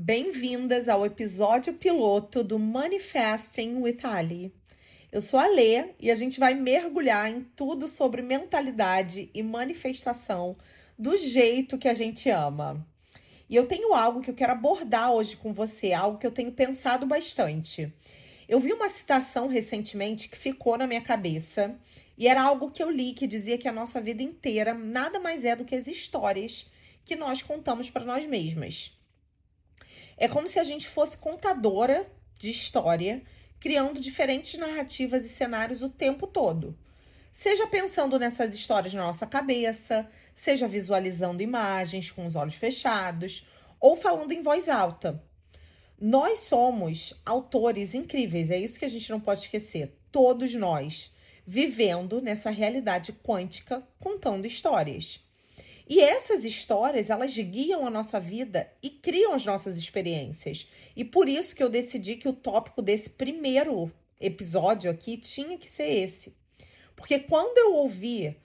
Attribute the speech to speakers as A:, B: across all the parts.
A: Bem-vindas ao episódio piloto do Manifesting with Ali. Eu sou a Lê e a gente vai mergulhar em tudo sobre mentalidade e manifestação do jeito que a gente ama. E eu tenho algo que eu quero abordar hoje com você, algo que eu tenho pensado bastante. Eu vi uma citação recentemente que ficou na minha cabeça e era algo que eu li que dizia que a nossa vida inteira nada mais é do que as histórias que nós contamos para nós mesmas. É como se a gente fosse contadora de história, criando diferentes narrativas e cenários o tempo todo. Seja pensando nessas histórias na nossa cabeça, seja visualizando imagens com os olhos fechados, ou falando em voz alta. Nós somos autores incríveis, é isso que a gente não pode esquecer. Todos nós, vivendo nessa realidade quântica, contando histórias. E essas histórias, elas guiam a nossa vida e criam as nossas experiências. E por isso que eu decidi que o tópico desse primeiro episódio aqui tinha que ser esse. Porque quando eu ouvi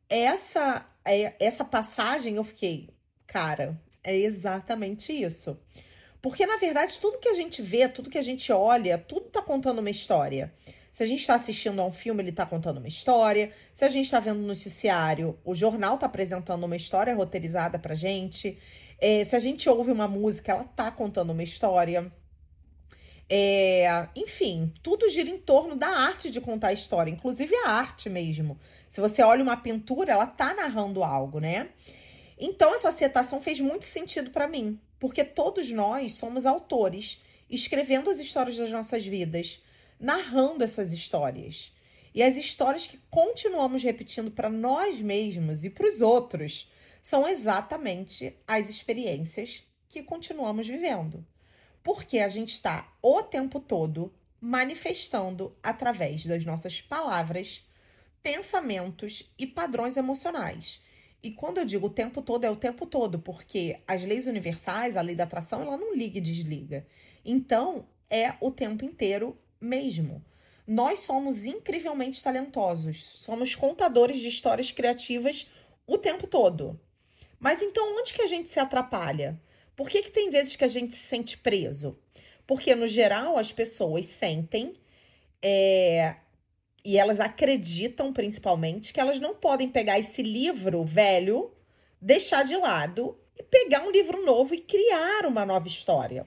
A: essa passagem, eu fiquei, cara, é exatamente isso. Porque, na verdade, tudo que a gente vê, tudo que a gente olha, tudo tá contando uma história. Se a gente está assistindo a um filme, ele está contando uma história. Se a gente está vendo um noticiário, o jornal está apresentando uma história roteirizada pra gente. Se a gente ouve uma música, ela tá contando uma história. Enfim, tudo gira em torno da arte de contar a história, inclusive a arte mesmo. Se você olha uma pintura, ela tá narrando algo, né? Então, essa citação fez muito sentido para mim, porque todos nós somos autores, escrevendo as histórias das nossas vidas, narrando essas histórias. E as histórias que continuamos repetindo para nós mesmos e para os outros são exatamente as experiências que continuamos vivendo. Porque a gente está o tempo todo manifestando através das nossas palavras, pensamentos e padrões emocionais. E quando eu digo o tempo todo, é o tempo todo, porque as leis universais, a lei da atração, ela não liga e desliga. Então, é o tempo inteiro mesmo. Nós somos incrivelmente talentosos, somos contadores de histórias criativas o tempo todo. Mas então, onde que a gente se atrapalha? Por que tem vezes que a gente se sente preso? Porque, no geral, as pessoas sentem e elas acreditam, principalmente, que elas não podem pegar esse livro velho, deixar de lado e pegar um livro novo e criar uma nova história.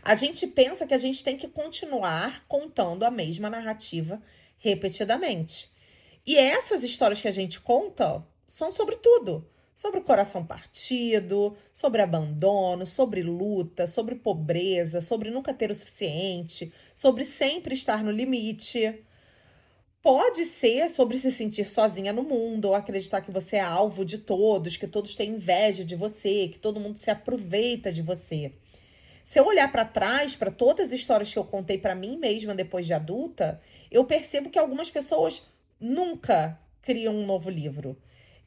A: A gente pensa que a gente tem que continuar contando a mesma narrativa repetidamente. E essas histórias que a gente conta são sobre tudo. Sobre o coração partido, sobre abandono, sobre luta, sobre pobreza, sobre nunca ter o suficiente, sobre sempre estar no limite. Pode ser sobre se sentir sozinha no mundo, ou acreditar que você é alvo de todos, que todos têm inveja de você, que todo mundo se aproveita de você. Se eu olhar para trás, para todas as histórias que eu contei para mim mesma depois de adulta, eu percebo que algumas pessoas nunca criam um novo livro.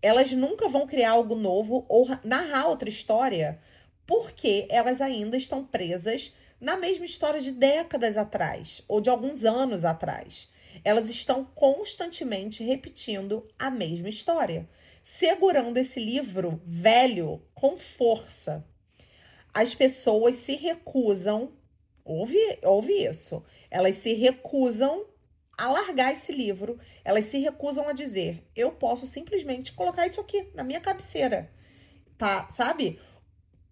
A: Elas nunca vão criar algo novo ou narrar outra história, porque elas ainda estão presas na mesma história de décadas atrás ou de alguns anos atrás. Elas estão constantemente repetindo a mesma história, segurando esse livro velho com força. As pessoas se recusam, ouve isso, elas se recusam a largar esse livro, elas se recusam a dizer, eu posso simplesmente colocar isso aqui na minha cabeceira, tá? Sabe?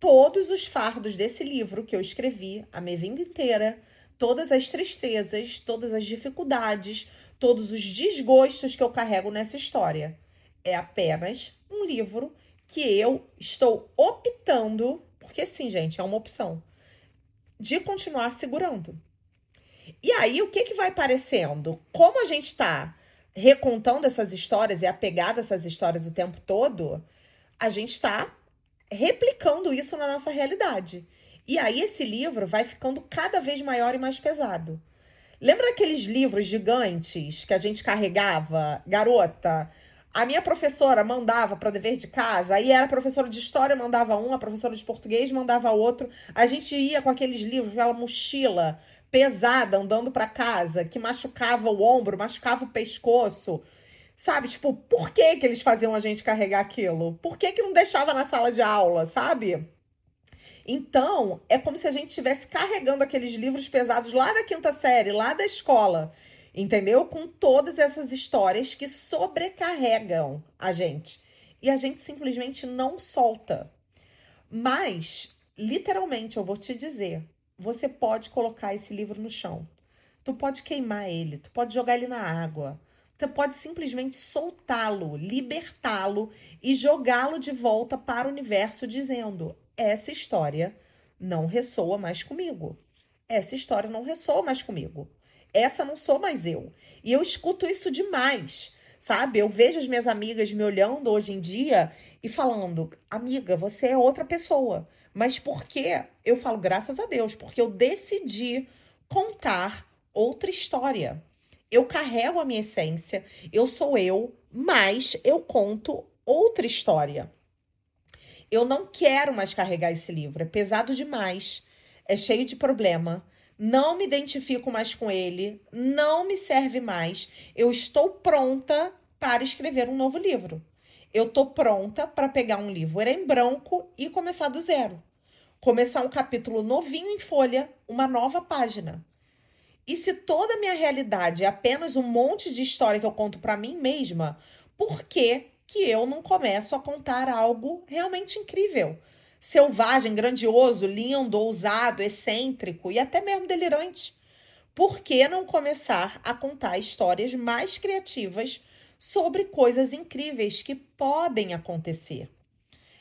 A: Todos os fardos desse livro que eu escrevi a minha vida inteira, todas as tristezas, todas as dificuldades, todos os desgostos que eu carrego nessa história. É apenas um livro que eu estou optando, porque sim, gente, é uma opção, de continuar segurando. E aí, o que vai parecendo? Como a gente está recontando essas histórias e apegado a essas histórias o tempo todo, a gente está replicando isso na nossa realidade. E aí esse livro vai ficando cada vez maior e mais pesado. Lembra daqueles livros gigantes que a gente carregava, garota? A minha professora mandava para dever de casa, aí era a professora de história mandava um, a professora de português mandava outro. A gente ia com aqueles livros, aquela mochila pesada andando para casa, que machucava o ombro, machucava o pescoço. Sabe, tipo, por que que eles faziam a gente carregar aquilo? Por que que não deixava na sala de aula, sabe? Então, é como se a gente estivesse carregando aqueles livros pesados lá da quinta série, lá da escola, entendeu? Com todas essas histórias que sobrecarregam a gente. E a gente simplesmente não solta. Mas, literalmente, eu vou te dizer, você pode colocar esse livro no chão. Tu pode queimar ele, tu pode jogar ele na água. Tu pode simplesmente soltá-lo, libertá-lo e jogá-lo de volta para o universo dizendo: essa história não ressoa mais comigo. Essa história não ressoa mais comigo. Essa não sou mais eu. E eu escuto isso demais, sabe? Eu vejo as minhas amigas me olhando hoje em dia e falando: amiga, você é outra pessoa. Mas por quê? Eu falo, graças a Deus, porque eu decidi contar outra história. Eu carrego a minha essência, eu sou eu, mas eu conto outra história. Eu não quero mais carregar esse livro, é pesado demais, é cheio de problema. Não me identifico mais com ele, não me serve mais. Eu estou pronta para escrever um novo livro. Eu estou pronta para pegar um livro em branco e começar do zero. Começar um capítulo novinho em folha, uma nova página. E se toda a minha realidade é apenas um monte de história que eu conto para mim mesma, por que que eu não começo a contar algo realmente incrível? Selvagem, grandioso, lindo, ousado, excêntrico e até mesmo delirante. Por que não começar a contar histórias mais criativas sobre coisas incríveis que podem acontecer?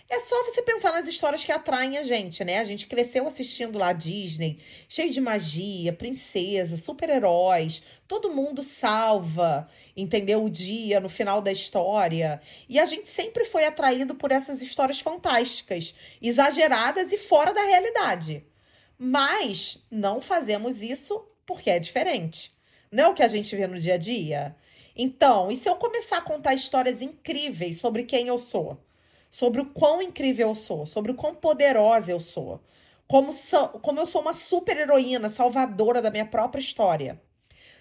A: É só você pensar nas histórias que atraem a gente, né? A gente cresceu assistindo lá Disney, cheio de magia, princesa, super-heróis. Todo mundo salva, entendeu? O dia no final da história. E a gente sempre foi atraído por essas histórias fantásticas, exageradas e fora da realidade. Mas não fazemos isso porque é diferente. Não é o que a gente vê no dia a dia? Então, e se eu começar a contar histórias incríveis sobre quem eu sou? Sobre o quão incrível eu sou, sobre o quão poderosa eu sou, como eu sou uma super heroína, salvadora da minha própria história,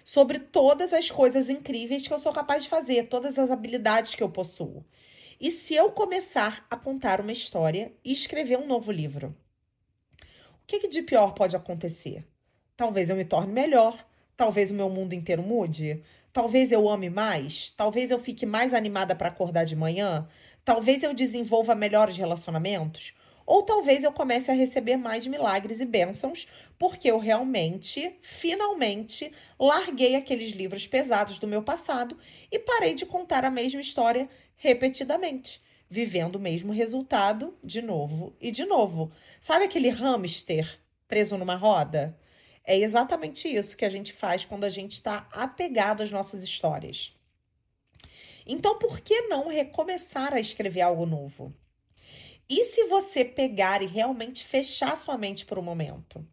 A: sobre todas as coisas incríveis que eu sou capaz de fazer, todas as habilidades que eu possuo. E se eu começar a contar uma história e escrever um novo livro? O que de pior pode acontecer? Talvez eu me torne melhor, talvez o meu mundo inteiro mude, talvez eu ame mais, talvez eu fique mais animada para acordar de manhã, talvez eu desenvolva melhores relacionamentos, ou talvez eu comece a receber mais milagres e bênçãos, porque eu realmente, finalmente, larguei aqueles livros pesados do meu passado e parei de contar a mesma história repetidamente, vivendo o mesmo resultado de novo e de novo. Sabe aquele hamster preso numa roda? É exatamente isso que a gente faz quando a gente está apegado às nossas histórias. Então, por que não recomeçar a escrever algo novo? E se você pegar e realmente fechar sua mente por um momento?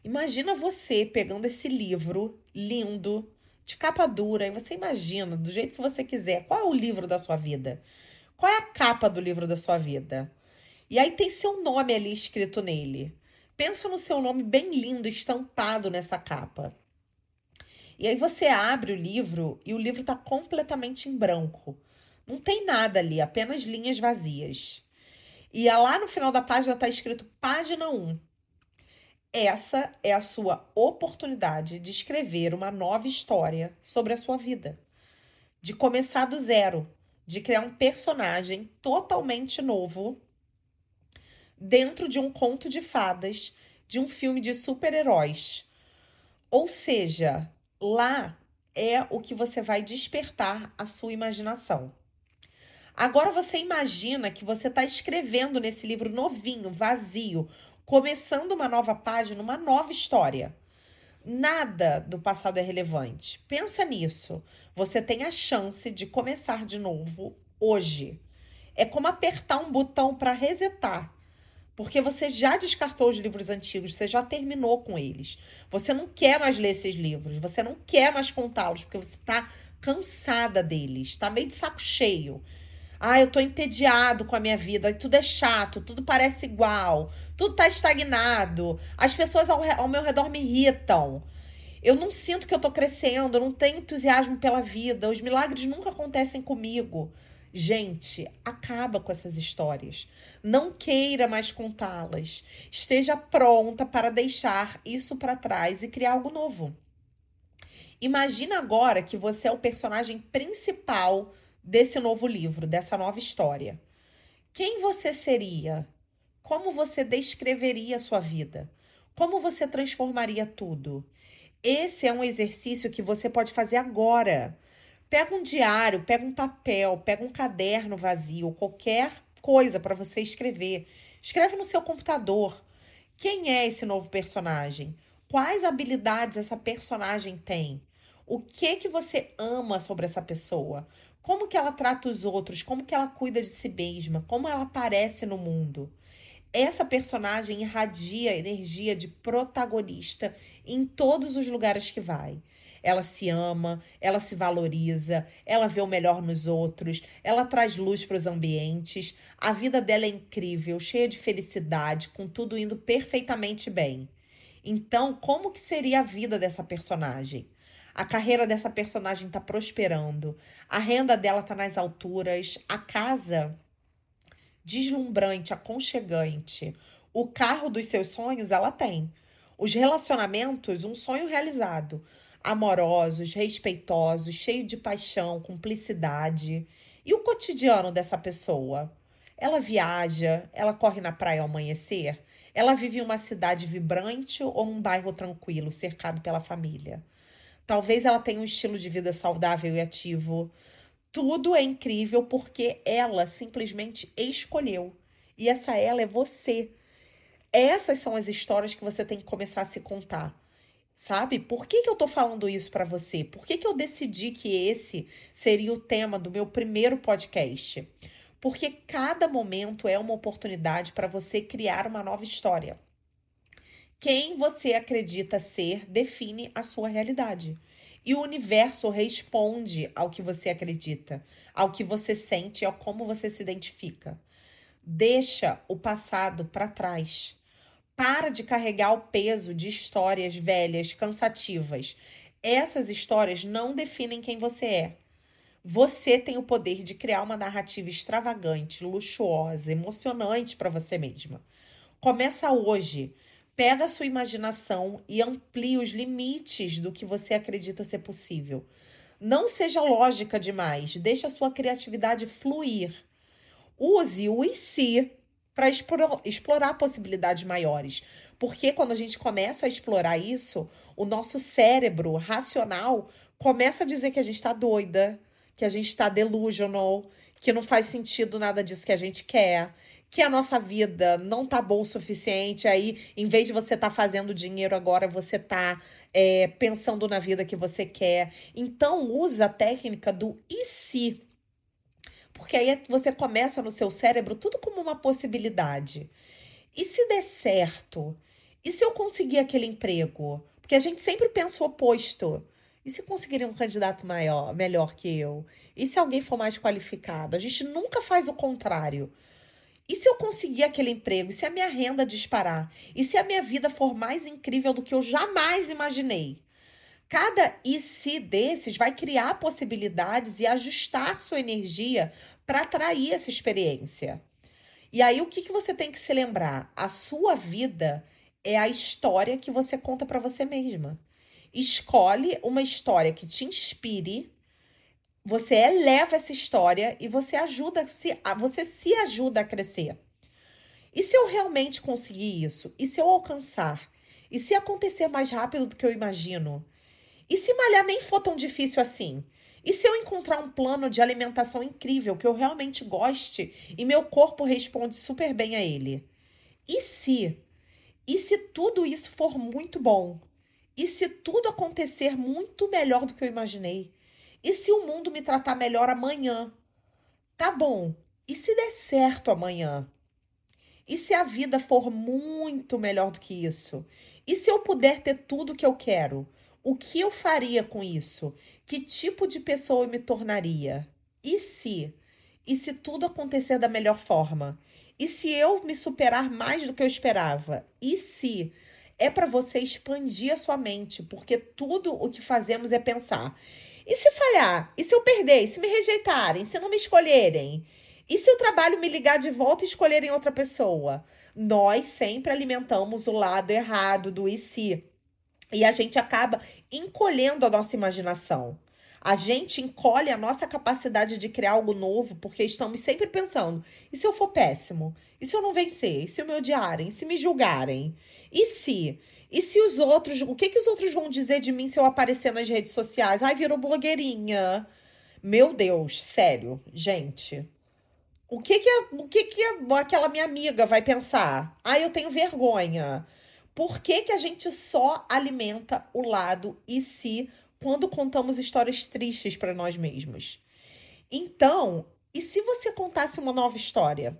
A: Imagina você pegando esse livro lindo, de capa dura, e você imagina, do jeito que você quiser, qual é o livro da sua vida? Qual é a capa do livro da sua vida? E aí tem seu nome ali escrito nele. Pensa no seu nome bem lindo estampado nessa capa. E aí você abre o livro e o livro está completamente em branco. Não tem nada ali, apenas linhas vazias. E lá no final da página está escrito página 1. Essa é a sua oportunidade de escrever uma nova história sobre a sua vida. De começar do zero. De criar um personagem totalmente novo dentro de um conto de fadas, de um filme de super-heróis. Ou seja, lá é o que você vai despertar a sua imaginação. Agora você imagina que você está escrevendo nesse livro novinho, vazio, começando uma nova página, uma nova história. Nada do passado é relevante. Pensa nisso. Você tem a chance de começar de novo hoje. É como apertar um botão para resetar. Porque você já descartou os livros antigos, você já terminou com eles. Você não quer mais ler esses livros, você não quer mais contá-los, porque você está cansada deles, está meio de saco cheio. Ah, eu tô entediado com a minha vida, tudo é chato, tudo parece igual, tudo tá estagnado, as pessoas ao meu redor me irritam. Eu não sinto que eu tô crescendo, eu não tenho entusiasmo pela vida, os milagres nunca acontecem comigo. Gente, acaba com essas histórias. Não queira mais contá-las. Esteja pronta para deixar isso para trás e criar algo novo. Imagina agora que você é o personagem principal desse novo livro, dessa nova história. Quem você seria? Como você descreveria a sua vida? Como você transformaria tudo? Esse é um exercício que você pode fazer agora. Pega um diário, pega um papel, pega um caderno vazio, qualquer coisa para você escrever. Escreve no seu computador. Quem é esse novo personagem? Quais habilidades essa personagem tem? O que que você ama sobre essa pessoa? Como que ela trata os outros? Como que ela cuida de si mesma? Como ela aparece no mundo? Essa personagem irradia energia de protagonista em todos os lugares que vai. Ela se ama, ela se valoriza, ela vê o melhor nos outros, ela traz luz para os ambientes. A vida dela é incrível, cheia de felicidade, com tudo indo perfeitamente bem. Então, como que seria a vida dessa personagem? A carreira dessa personagem está prosperando, a renda dela está nas alturas, a casa deslumbrante, aconchegante. O carro dos seus sonhos ela tem. Os relacionamentos, um sonho realizado. Amorosos, respeitosos, cheio de paixão, cumplicidade. E o cotidiano dessa pessoa? Ela viaja, ela corre na praia ao amanhecer, ela vive em uma cidade vibrante ou um bairro tranquilo, cercado pela família. Talvez ela tenha um estilo de vida saudável e ativo. Tudo é incrível porque ela simplesmente escolheu. E essa ela é você. Essas são as histórias que você tem que começar a se contar. Sabe? Por que que eu tô falando isso pra você? Por que que eu decidi que esse seria o tema do meu primeiro podcast? Porque cada momento é uma oportunidade para você criar uma nova história. Quem você acredita ser define a sua realidade. E o universo responde ao que você acredita, ao que você sente, ao como você se identifica. Deixa o passado para trás. Para de carregar o peso de histórias velhas, cansativas. Essas histórias não definem quem você é. Você tem o poder de criar uma narrativa extravagante, luxuosa, emocionante para você mesma. Começa hoje. Pega a sua imaginação e amplie os limites do que você acredita ser possível. Não seja lógica demais. Deixe a sua criatividade fluir. Use o e se para explorar possibilidades maiores. Porque quando a gente começa a explorar isso, o nosso cérebro racional começa a dizer que a gente está doida, que a gente está delusional, que não faz sentido nada disso que a gente quer, que a nossa vida não tá boa o suficiente. Aí, em vez de você estar fazendo dinheiro agora, você tá pensando na vida que você quer. Então, usa a técnica do e se. Porque aí você começa no seu cérebro tudo como uma possibilidade. E se der certo? E se eu conseguir aquele emprego? Porque a gente sempre pensa o oposto. E se conseguir um candidato maior, melhor que eu? E se alguém for mais qualificado? A gente nunca faz o contrário. E se eu conseguir aquele emprego? E se a minha renda disparar? E se a minha vida for mais incrível do que eu jamais imaginei? Cada e se desses vai criar possibilidades e ajustar sua energia para atrair essa experiência. E aí, o que que você tem que se lembrar? A sua vida é a história que você conta para você mesma. Escolhe uma história que te inspire, você eleva essa história e você se ajuda a crescer. E se eu realmente conseguir isso? E se eu alcançar? E se acontecer mais rápido do que eu imagino? E se malhar nem for tão difícil assim? E se eu encontrar um plano de alimentação incrível que eu realmente goste e meu corpo responde super bem a ele? E se? E se tudo isso for muito bom? E se tudo acontecer muito melhor do que eu imaginei? E se o mundo me tratar melhor amanhã? Tá bom. E se der certo amanhã? E se a vida for muito melhor do que isso? E se eu puder ter tudo o que eu quero? O que eu faria com isso? Que tipo de pessoa eu me tornaria? E se? E se tudo acontecer da melhor forma? E se eu me superar mais do que eu esperava? E se? É para você expandir a sua mente, porque tudo o que fazemos é pensar. E se falhar? E se eu perder? E se me rejeitarem? E se não me escolherem? E se o trabalho me ligar de volta e escolherem outra pessoa? Nós sempre alimentamos o lado errado do e se. E a gente acaba encolhendo a nossa imaginação. A gente encolhe a nossa capacidade de criar algo novo porque estamos sempre pensando: e se eu for péssimo? E se eu não vencer? E se me odiarem? E se me julgarem? E se? E se os outros. O que que os outros vão dizer de mim se eu aparecer nas redes sociais? Ai, virou blogueirinha. Meu Deus, sério, gente. Aquela minha amiga vai pensar? Ah, eu tenho vergonha. Por que que a gente só alimenta o lado e se quando contamos histórias tristes para nós mesmos? Então, e se você contasse uma nova história?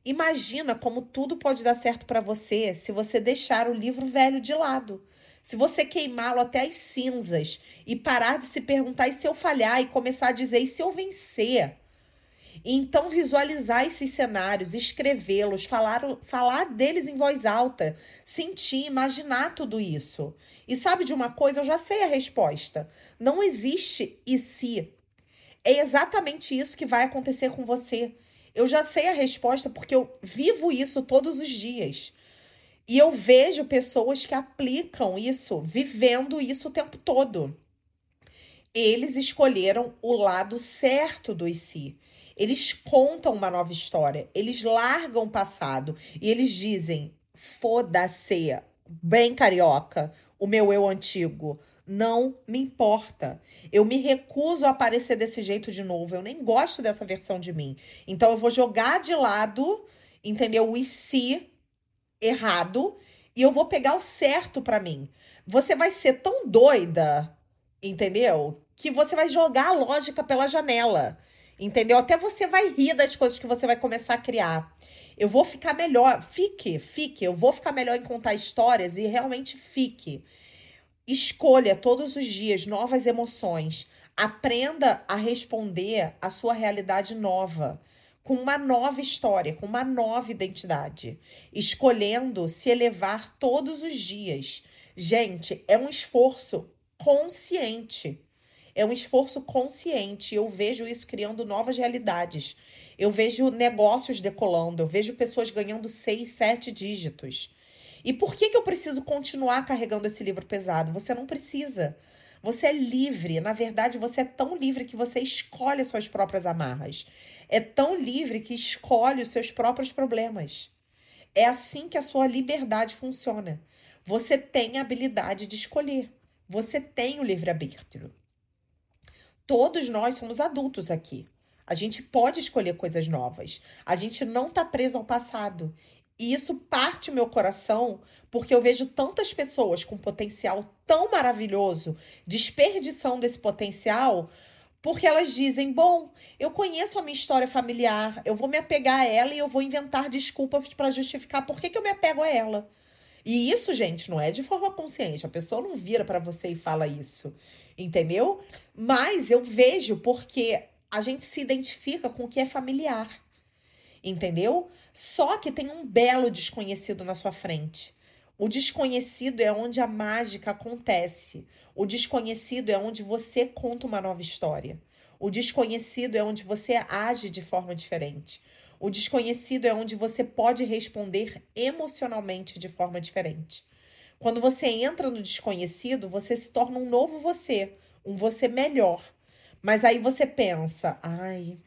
A: Imagina como tudo pode dar certo para você se você deixar o livro velho de lado. Se você queimá-lo até as cinzas e parar de se perguntar e se eu falhar e começar a dizer e se eu vencer? E então visualizar esses cenários, escrevê-los, falar deles em voz alta, sentir, imaginar tudo isso. E sabe de uma coisa? Eu já sei a resposta. Não existe e se. É exatamente isso que vai acontecer com você. Eu já sei a resposta porque eu vivo isso todos os dias. E eu vejo pessoas que aplicam isso, vivendo isso o tempo todo. Eles escolheram o lado certo do si. Eles contam uma nova história, eles largam o passado e eles dizem: foda-se, bem carioca, o meu eu antigo. Não me importa. Eu me recuso a aparecer desse jeito de novo. Eu nem gosto dessa versão de mim. Então eu vou jogar de lado, entendeu? O e se errado e eu vou pegar o certo pra mim. Você vai ser tão doida, entendeu? Que você vai jogar a lógica pela janela, entendeu? Até você vai rir das coisas que você vai começar a criar. Eu vou ficar melhor, fique, eu vou ficar melhor em contar histórias e realmente fique. Escolha todos os dias novas emoções. Aprenda a responder à sua realidade nova, com uma nova história, com uma nova identidade, escolhendo se elevar todos os dias. Gente, é um esforço consciente. É um esforço consciente. Eu vejo isso criando novas realidades. Eu vejo negócios decolando, eu vejo pessoas ganhando 6, 7 dígitos. E por que que eu preciso continuar carregando esse livro pesado? Você não precisa. Você é livre. Na verdade, você é tão livre que você escolhe as suas próprias amarras. É tão livre que escolhe os seus próprios problemas. É assim que a sua liberdade funciona. Você tem a habilidade de escolher. Você tem o livre-arbítrio. Todos nós somos adultos aqui. A gente pode escolher coisas novas. A gente não está preso ao passado. E isso parte meu coração, porque eu vejo tantas pessoas com potencial tão maravilhoso desperdiçando esse potencial, porque elas dizem: bom, eu conheço a minha história familiar, eu vou me apegar a ela e eu vou inventar desculpas para justificar por que que eu me apego a ela. E isso, gente, não é de forma consciente. A pessoa não vira para você e fala isso, entendeu? Mas eu vejo porque a gente se identifica com o que é familiar, entendeu? Só que tem um belo desconhecido na sua frente. O desconhecido é onde a mágica acontece. O desconhecido é onde você conta uma nova história. O desconhecido é onde você age de forma diferente. O desconhecido é onde você pode responder emocionalmente de forma diferente. Quando você entra no desconhecido, você se torna um novo você, um você melhor. Mas aí você pensa: ai,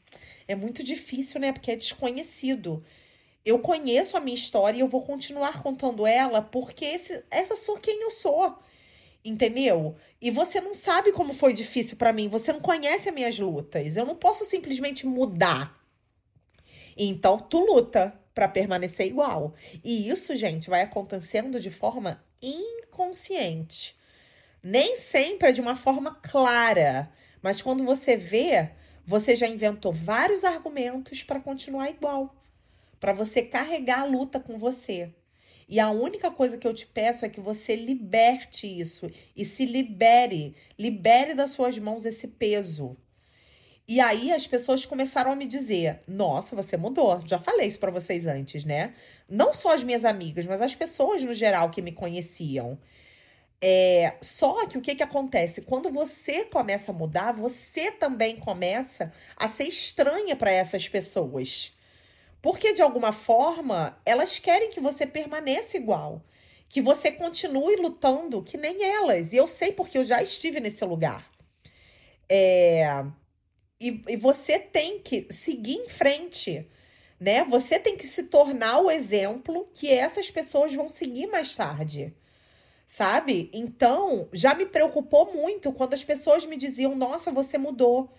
A: é muito difícil, né? Porque é desconhecido. Eu conheço a minha história e eu vou continuar contando ela porque essa sou quem eu sou, entendeu? E você não sabe como foi difícil pra mim, você não conhece as minhas lutas. Eu não posso simplesmente mudar. Então tu luta pra permanecer igual. E isso, gente, vai acontecendo de forma inconsciente. Nem sempre é de uma forma clara, mas quando você vê, você já inventou vários argumentos para continuar igual, para você carregar a luta com você. E a única coisa que eu te peço é que você liberte isso e se libere, libere das suas mãos esse peso. E aí as pessoas começaram a me dizer: "Nossa, você mudou". Já falei isso para vocês antes, né? Não só as minhas amigas, mas as pessoas no geral que me conheciam. Só que o que que acontece? Quando você começa a mudar, você também começa a ser estranha para essas pessoas. Porque, de alguma forma, elas querem que você permaneça igual. Que você continue lutando que nem elas. E eu sei porque eu já estive nesse lugar. E você tem que seguir em frente, né? Você tem que se tornar o exemplo que essas pessoas vão seguir mais tarde. Sabe? Então, já me preocupou muito quando as pessoas me diziam: Nossa, você mudou.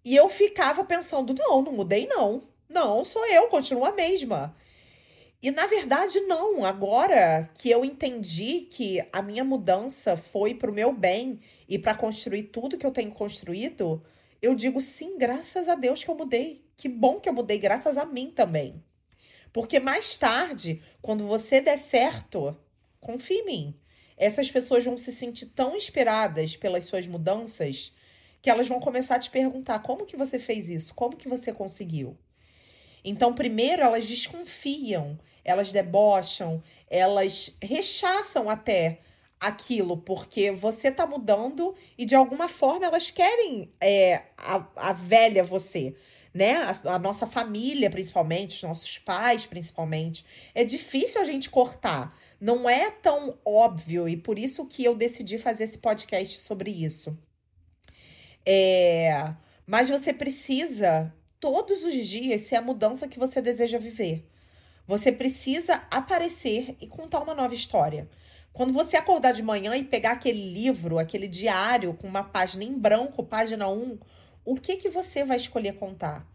A: E eu ficava pensando: Não, não mudei, não. Não, sou eu, continuo a mesma. E na verdade, não. Agora que eu entendi que a minha mudança foi para o meu bem e para construir tudo que eu tenho construído, eu digo sim, graças a Deus que eu mudei. Que bom que eu mudei, graças a mim também. Porque mais tarde, quando você der certo, confie em mim. Essas pessoas vão se sentir tão inspiradas pelas suas mudanças que elas vão começar a te perguntar: como que você fez isso? Como que você conseguiu? Então, primeiro, elas desconfiam, elas debocham, elas rechaçam até aquilo, porque você tá mudando e de alguma forma elas querem a velha você, né? A nossa família, principalmente, os nossos pais, principalmente. É difícil a gente cortar. Não é tão óbvio, e por isso que eu decidi fazer esse podcast sobre isso. É, mas você precisa, todos os dias, ser a mudança que você deseja viver. Você precisa aparecer e contar uma nova história. Quando você acordar de manhã e pegar aquele livro, aquele diário com uma página em branco, página um, o que que você vai escolher contar?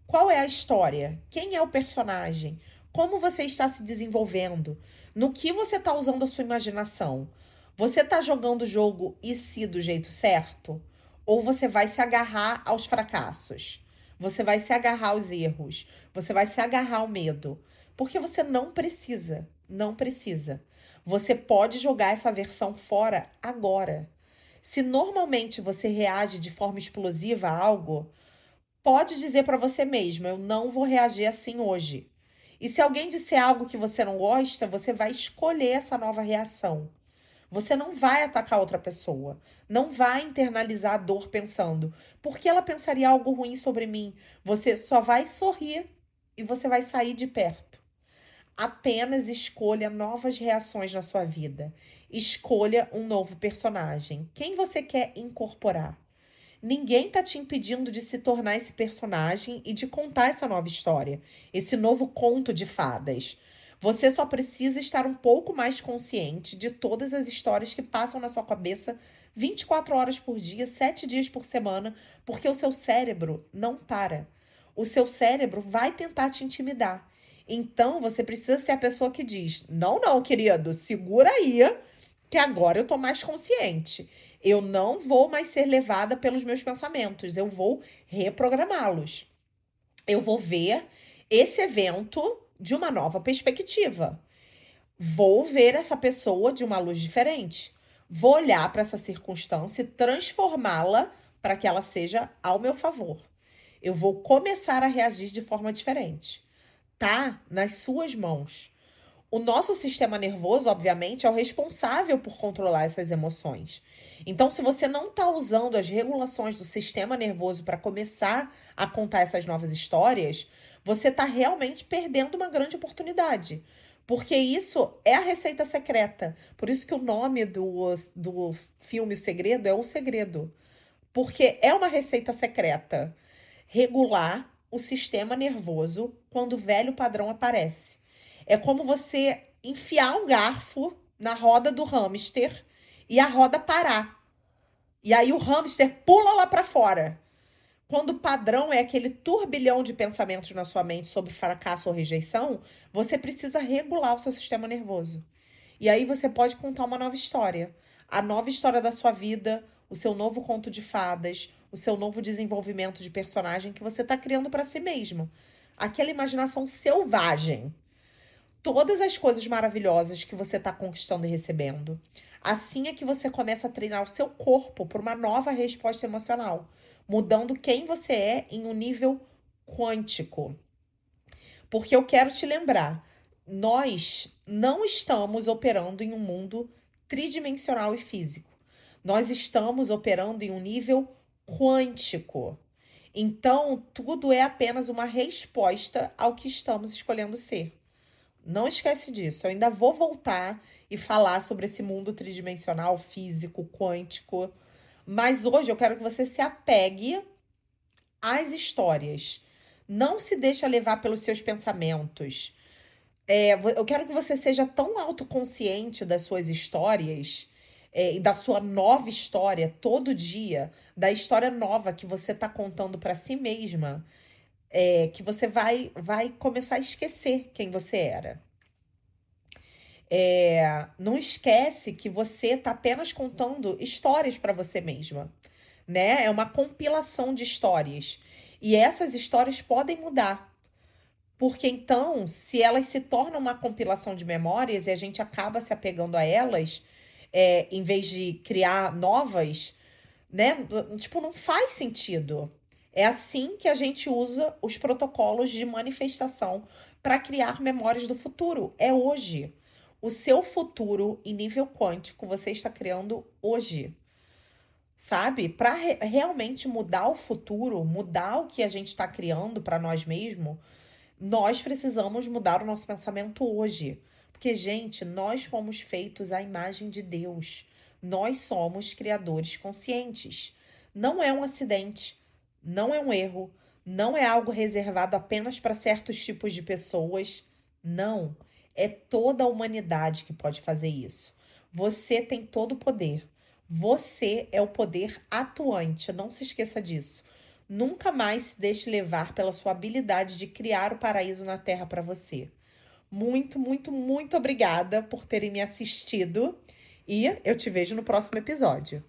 A: Qual é a história? Quem é o personagem? Como você está se desenvolvendo? No que você está usando a sua imaginação? Você está jogando o jogo e se do jeito certo? Ou você vai se agarrar aos fracassos? Você vai se agarrar aos erros? Você vai se agarrar ao medo? Porque você não precisa, não precisa. Você pode jogar essa versão fora agora. Se normalmente você reage de forma explosiva a algo, pode dizer para você mesmo: eu não vou reagir assim hoje. E se alguém disser algo que você não gosta, você vai escolher essa nova reação. Você não vai atacar outra pessoa. Não vai internalizar a dor pensando: por que ela pensaria algo ruim sobre mim? Você só vai sorrir e você vai sair de perto. Apenas escolha novas reações na sua vida. Escolha um novo personagem. Quem você quer incorporar? Ninguém tá te impedindo de se tornar esse personagem e de contar essa nova história, esse novo conto de fadas. Você só precisa estar um pouco mais consciente de todas as histórias que passam na sua cabeça 24 horas por dia, 7 dias por semana, porque o seu cérebro não para. O seu cérebro vai tentar te intimidar. Então, você precisa ser a pessoa que diz: Não, não, querido, segura aí, que agora eu tô mais consciente. Eu não vou mais ser levada pelos meus pensamentos, eu vou reprogramá-los. Eu vou ver esse evento de uma nova perspectiva. Vou ver essa pessoa de uma luz diferente. Vou olhar para essa circunstância e transformá-la para que ela seja ao meu favor. Eu vou começar a reagir de forma diferente. Tá nas suas mãos. O nosso sistema nervoso, obviamente, é o responsável por controlar essas emoções. Então, se você não está usando as regulações do sistema nervoso para começar a contar essas novas histórias, você está realmente perdendo uma grande oportunidade. Porque isso é a receita secreta. Por isso que o nome do filme O Segredo é O Segredo. Porque é uma receita secreta. Regular o sistema nervoso quando o velho padrão aparece. É como você enfiar um garfo na roda do hamster e a roda parar. E aí o hamster pula lá para fora. Quando o padrão é aquele turbilhão de pensamentos na sua mente sobre fracasso ou rejeição, você precisa regular o seu sistema nervoso. E aí você pode contar uma nova história. A nova história da sua vida, o seu novo conto de fadas, o seu novo desenvolvimento de personagem que você está criando para si mesmo. Aquela imaginação selvagem. Todas as coisas maravilhosas que você está conquistando e recebendo. Assim é que você começa a treinar o seu corpo para uma nova resposta emocional, mudando quem você é em um nível quântico. Porque eu quero te lembrar, nós não estamos operando em um mundo tridimensional e físico. Nós estamos operando em um nível quântico. Então, tudo é apenas uma resposta ao que estamos escolhendo ser. Não esquece disso. Eu ainda vou voltar e falar sobre esse mundo tridimensional, físico, quântico. Mas hoje eu quero que você se apegue às histórias. Não se deixa levar pelos seus pensamentos. Eu quero que você seja tão autoconsciente das suas histórias, e da sua nova história todo dia, da história nova que você está contando para si mesma, que você vai começar a esquecer quem você era. Não esquece que você está apenas contando histórias para você mesma, né? É uma compilação de histórias. E essas histórias podem mudar. Porque então, se elas se tornam uma compilação de memórias e a gente acaba se apegando a elas, em vez de criar novas, né? Tipo, não faz sentido. É assim que a gente usa os protocolos de manifestação para criar memórias do futuro. É hoje. O seu futuro em nível quântico você está criando hoje. Sabe? Para realmente mudar o futuro, mudar o que a gente está criando para nós mesmos, nós precisamos mudar o nosso pensamento hoje. Porque, gente, nós fomos feitos à imagem de Deus. Nós somos criadores conscientes. Não é um acidente, não é um erro, não é algo reservado apenas para certos tipos de pessoas. Não. É toda a humanidade que pode fazer isso. Você tem todo o poder. Você é o poder atuante. Não se esqueça disso. Nunca mais se deixe levar pela sua habilidade de criar o paraíso na Terra para você. Muito, muito, muito obrigada por terem me assistido e eu te vejo no próximo episódio.